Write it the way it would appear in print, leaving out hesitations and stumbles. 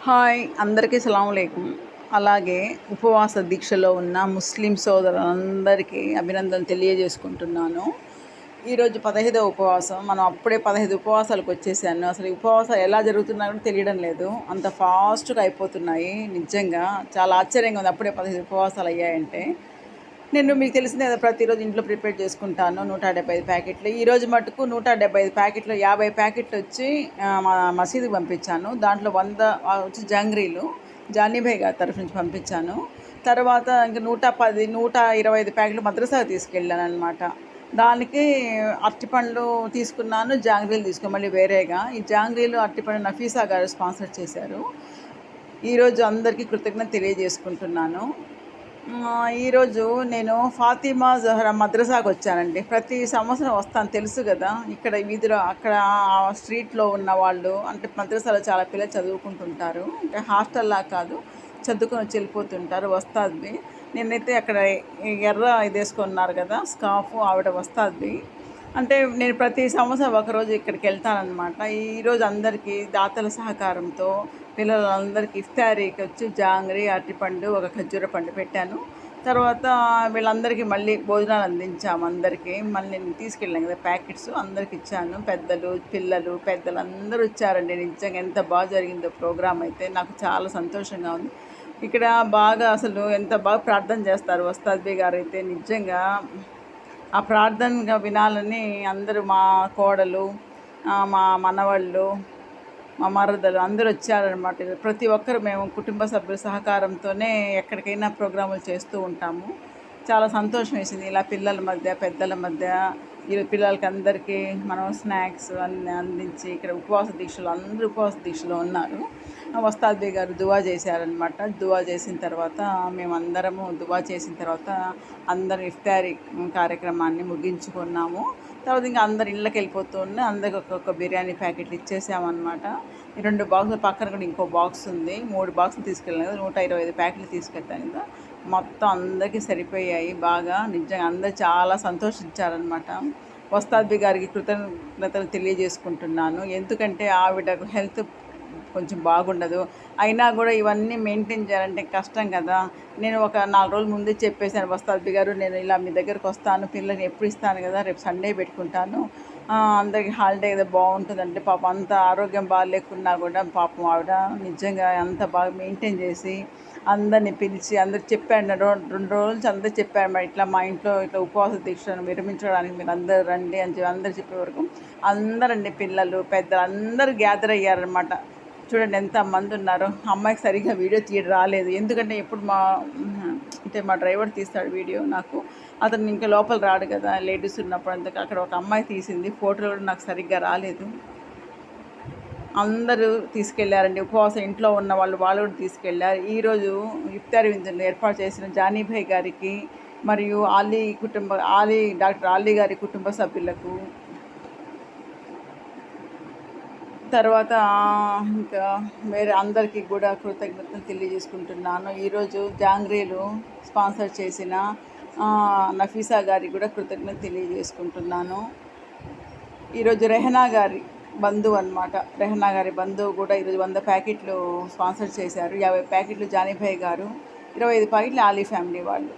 Hi అందరికీ సలాంలేకుం. అలాగే ఉపవాస దీక్షలో ఉన్న ముస్లిం సోదరులందరికీ అభినందనలు తెలియజేసుకుంటున్నాను. ఈరోజు 15వ ఉపవాసం. మనం అప్పుడే 15 ఉపవాసాలకు వచ్చేసాను. అసలు ఈ ఉపవాసాలు ఎలా జరుగుతున్నాయో కూడా తెలియడం లేదు. అంత ఫాస్ట్గా అయిపోతున్నాయి. నిజంగా చాలా ఆశ్చర్యంగా ఉంది అప్పుడే 15 ఉపవాసాలు అయ్యాయంటే. నేను మీకు తెలిసిందే కదా, ప్రతిరోజు ఇంట్లో ప్రిపేర్ చేసుకుంటాను 175 ప్యాకెట్లు. ఈరోజు మటుకు 175 ప్యాకెట్లు, 50 ప్యాకెట్లు వచ్చి మా మసీదుకి పంపించాను. దాంట్లో 100 వచ్చి జంగ్రీలు జానీభాయ్ గారి తరఫు నుంచి పంపించాను. తర్వాత ఇంక 110 125 ప్యాకెట్లు మద్రసాకు తీసుకెళ్ళాను అనమాట. దానికి అరటిపండ్లు తీసుకున్నాను, జాంగ్రీలు తీసుకున్నాను మళ్ళీ వేరేగా. ఈ జాంగ్రీలు అరటిపండు నఫీసా గారు స్పాన్సర్ చేశారు. ఈరోజు అందరికీ కృతజ్ఞత తెలియజేసుకుంటున్నాను. ఈరోజు నేను ఫాతిమా జహరా మద్రసాకు వచ్చానండి. ప్రతి సంవత్సరం వస్తాను, తెలుసు కదా. ఇక్కడ వీధిలో అక్కడ స్ట్రీట్లో ఉన్న వాళ్ళు అంటే మద్రసాలో చాలా పిల్లలు చదువుకుంటుంటారు. అంటే హాస్టల్లా కాదు, చదువుకొని వచ్చి వెళ్ళిపోతుంటారు. వస్తాది నేనైతే అక్కడ ఎర్ర ఇది వేసుకున్నారు కదా స్కార్ఫ్, ఆవిడ వస్తాది. అంటే నేను ప్రతి సంవత్సరం ఒకరోజు ఇక్కడికి వెళ్తానన్నమాట. ఈరోజు అందరికీ దాతల సహకారంతో పిల్లలందరికీ ఇఫ్తారీకి వచ్చి జాంగ్రీ, అరటిపండు, ఒక ఖర్జూర పండు పెట్టాను. తర్వాత వీళ్ళందరికీ మళ్ళీ భోజనాలు అందించాము. అందరికీ మళ్ళీ నేను తీసుకెళ్ళాను కదా ప్యాకెట్స్, అందరికి ఇచ్చాను. పిల్లలు పెద్దలు అందరూ వచ్చారండి. నిజంగా ఎంత బాగా జరిగిందో ప్రోగ్రామ్ అయితే నాకు చాలా సంతోషంగా ఉంది. ఇక్కడ బాగా అసలు ఎంత బాగా ప్రార్థన చేస్తారు వస్తాద్బీ గారు అయితే. నిజంగా ఆ ప్రార్థనగా వినాలని అందరూ మా కోడలు, మా మనవాళ్ళు, మా మరదలు అందరూ వచ్చారనమాట. ప్రతి ఒక్కరు మేము కుటుంబ సభ్యుల సహకారంతోనే ఎక్కడికైనా ప్రోగ్రాములు చేస్తూ ఉంటాము. చాలా సంతోషం వేసింది ఇలా పిల్లల మధ్య పెద్దల మధ్య ఈ పిల్లలకి అందరికీ మనం స్నాక్స్ అన్నీ అందించి. ఇక్కడ అందరూ ఉపవాస దీక్షలో ఉన్నారు. వస్తాద్బీ గారు దువా చేశారనమాట. దువా చేసిన తర్వాత మేమందరము దువా చేసిన తర్వాత అందరం ఇఫ్తారీ కార్యక్రమాన్ని ముగించుకున్నాము. తర్వాత ఇంకా అందరు ఇళ్ళకి వెళ్ళిపోతూ ఉన్న అందరికి ఒక్కొక్క బిర్యానీ ప్యాకెట్లు ఇచ్చేసామన్నమాట. ఈ 2 బాక్సుల పక్కన కూడా ఇంకో బాక్స్ ఉంది. 3 బాక్సులు తీసుకెళ్ళాను కదా, 125 ప్యాకెట్లు తీసుకెళ్తాను కదా. మొత్తం అందరికీ సరిపోయాయి బాగా. నిజంగా అందరు చాలా సంతోషించారనమాట. వస్తాద్బీ గారికి కృతజ్ఞతలు తెలియజేసుకుంటున్నాను. ఎందుకంటే ఆవిడకు హెల్త్ కొంచెం బాగుండదు. అయినా కూడా ఇవన్నీ మెయింటైన్ చేయాలంటే కష్టం కదా. నేను ఒక 4 రోజుల ముందే చెప్పేశాను, వస్తాద్బీ గారు నేను ఇలా మీ దగ్గరకు వస్తాను, పిల్లల్ని ఎప్పుడు ఇస్తాను కదా, రేపు సండే పెట్టుకుంటాను, అందరికి హాలిడే కదా బాగుంటుందంటే. పాపం అంత ఆరోగ్యం బాగాలేకున్నా కూడా పాపం ఆవిడ నిజంగా అంత బాగా మెయింటైన్ చేసి అందరిని పిలిచి అందరికి చెప్పాను. 2 రోజుల నుంచి అందరు చెప్పారు, మరి ఇట్లా మా ఇంట్లో ఇట్లా ఉపవాస దీక్షను విరమించడానికి మీరు అందరు రండి అని చెప్పి అందరు చెప్పే వరకు అందరండి పిల్లలు పెద్దలు అందరూ గ్యాదర్ అయ్యారనమాట. చూడండి ఎంతమంది ఉన్నారు. అమ్మాయికి సరిగ్గా వీడియో తీయడం రాలేదు, ఎందుకంటే ఎప్పుడు మా డ్రైవర్ తీస్తాడు వీడియో. నాకు అతను ఇంకా లోపల రాడు కదా లేడీస్ ఉన్నప్పుడు. అందుకే అక్కడ ఒక అమ్మాయి తీసింది, ఫోటోలు కూడా నాకు సరిగ్గా రాలేదు. అందరూ తీసుకెళ్లారండి. ఉపవాసం ఇంట్లో ఉన్న వాళ్ళు కూడా తీసుకెళ్లారు. ఈరోజు ఇఫ్తారీ విందులు ఏర్పాటు చేసిన జానీభాయ్ గారికి మరియు డాక్టర్ ఆలీ గారి కుటుంబ సభ్యులకు, తర్వాత ఇంకా వేరే అందరికీ కూడా కృతజ్ఞతలు తెలియజేసుకుంటున్నాను. ఈరోజు జాంగ్రీలు స్పాన్సర్ చేసిన నఫీసా గారికి కూడా కృతజ్ఞత తెలియజేసుకుంటున్నాను. ఈరోజు రెహనా గారి బంధువు అనమాట. రెహనా గారి బంధువు కూడా ఈరోజు 100 ప్యాకెట్లు స్పాన్సర్ చేశారు. 50 ప్యాకెట్లు జానీభాయ్ గారు, 25 ప్యాకెట్లు ఆలీ ఫ్యామిలీ వాళ్ళు.